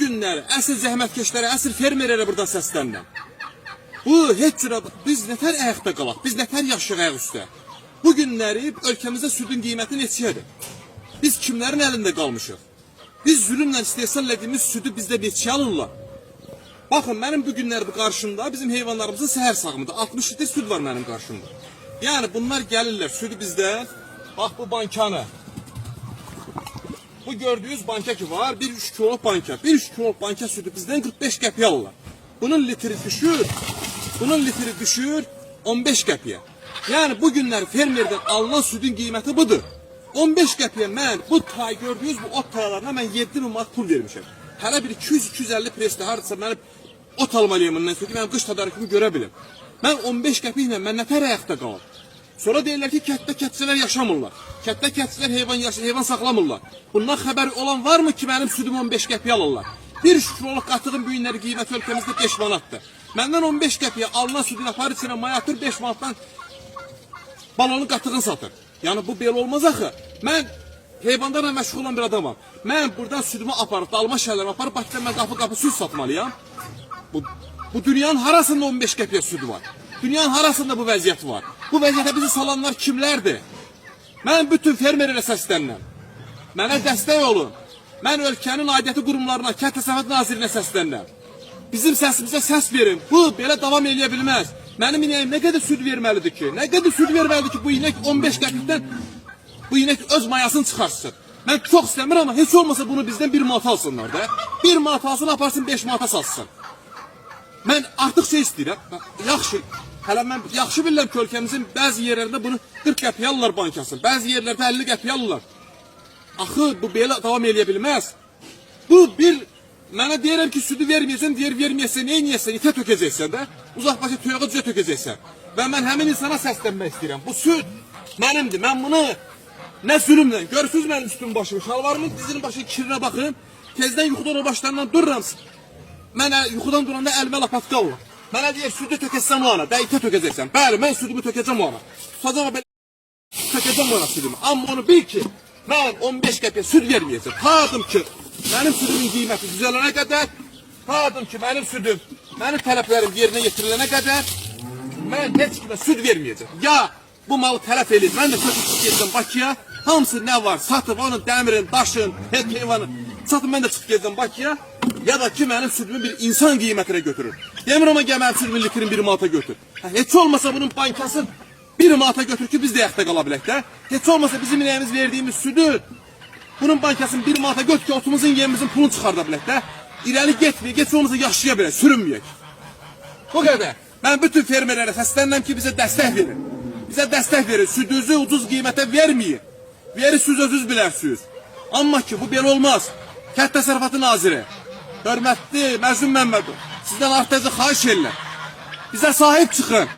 günləri əsl zəhmətkeşlərə, əsl fermerlərə burada səslənirəm. Bu heç cürə biz nətər ayaqda qalaq, biz nətər yaşayaq ayaq üstə. Bu günləri ölkəmizdə südün qiyməti neçədir? Biz kimlərin əlində qalmışıq? Biz zülümlə istehsal etdiyimiz südü bizdə neçəyə alırlar? Baxın, mənim bu günlər bu qarşımda bizim heyvanlarımızın səhər sağımında 60 litr süd var mənim qarşımda. Yəni bunlar gəlirlər südü bizdən. Bax bu bankanı. Bu gördüyünüz banka ki var, bir 3 kiloluk banka. Bir 3 kiloluk banka südü bizdən 45 qəpiyə alırlar. Bunun litri düşür 15 qəpiyə. Yəni bu günlər fermerdən alınan südün qiyməti budur. 15 qəpiyə mən bu tay gördüyünüz bu ot taylarına mən 7000 manat pul vermişəm. Hələ bir 200-250 presdə hardasa mənim ot almalıyım bundan sonra ki, mən qış tədarükümü görə bilim. Mən 15 qəpiklə mən nətər ayaqda qalım? Sonra deyirlər ki, kətdə kətçilər yaşamırlar. Kətdə kətçilər heyvan saxlamırlar. Bundan xəbəri olan varmı ki, mənim südümü 15 qəpiyə alırlar? 1 kiloluk qatığın bu günləri qiyməti ölkəmizdə 5 manatdır. Məndən 15 qəpiyə alınan südün aparı içinə mayatır 5 manatdan balonun qatığını satır. Yəni bu belə olmaz axı. Mən heyvanlarla məşğul olan bir adamam. Mən buradan südümü aparıb, dalma şəhərlərimi aparıb, Bakıdan mən qapı-qapı süd satmalıyam. Bu dünyanın harasında 15 qəpiyə süd var? Dünyanın harasında bu vəziyyət var? Bu vəziyyətə bizi salanlar kimlərdir? Mən bütün fermerlərə səslənirəm. Mənə dəstək olun. Mən ölkənin aidiyyəti qurumlarına, Kənd Təsərrüfatı Nazirinə səslənirəm. Bizim səsimizə səs verin. Bu belə davam eləyə bilməz. Mənim inəyim nə qədər süd verməlidir ki? Nə qədər süd verməlidir ki, bu inek 15 qəpikdən bu inek öz mayasını çıxarsın. Mən çox istəmirəm, amma heç olmasa bunu bizdən 1 manat alsınlar da. 1 manat alsın, aparsın 5 manata satsın. Mən artıq şey istəyirəm. Yaxşı, hələ mən yaxşı bilirəm ki, ölkəmizin bəzi yerlərində bunu 40 qəpiyə alırlar bankasını. Bəzi yerlərdə 50 qəpiyə alırlar. Axı, bu belə davam eləyə bilməz. Bu bir, mənə deyirəm ki, südü verməyəsən, deyir verməyəsən, neyniyəsən, itə tökəcəksən də. Uzaq başa tüyağa düzə tökəcəksən. Və mən həmin insana səslənmək istəyirəm. Bu süd mənimdir, mən bunu nə zülümlə, görürsünüz mənim üstüm başımı, şalvarımın dizinin başı kirinə baxın. Tezdən yuxudan o başlarından dururam. Mənə yuxudan duranda əlimə lapatka olur. Mənə deyir, südü tökəsəm o ana, də itə tökəcəksən. Bəli, mən südümü tökəcəm o ana. Tutacam o belə tökəcəm o ana südümü. Amma onu bil ki, mən 15 qəpiyə süd verməyəcəm. Tadım ki, mənim südümün qiyməti düzələnə qədər, tadım ki, mənim südüm, mənim tələblərim yerinə yetirilənə qədər, mən heç kimə süd verməyəcəm. Ya bu malı tələf edin, mən də kötü çıxıb gedəcəm Bakıya, hamısı nə var, satıb onun dəmirin, daşın, heyvanı, satıb mən də çıxıb gedəcəm Bakıya, ya da ki, mənim südümü bir insan qiymətinə götürür. Demir ama gəl mənim südümün litrini 1 manata götür. Heç olmasa bunun bankasını 1 manata götür ki, biz də ayaqda qala bilək də. Heç olmasa bizim inəyimiz verdiğimiz südü, bunun bankasını 1 manata götür ki, otumuzun, yemimizin pulunu çıxarda bilək də. İrəli getməyək, heç olmasa yaşaya bilək, sürünməyək. Bu qədər. Mən bütün fermerlərə səslənirəm ki, bizə dəstək verin. Bizə dəstək verin, südünüzü ucuz qiymətə verməyin. Verirsiniz, özünüz bilərsiniz. Amma ki, bu belə olmaz. Kənd Təsərrüfatı Naziri, hörmətli Məzun Məmmədov, sizdən artıq xahiş edirəm. Bizə sahib çıxın.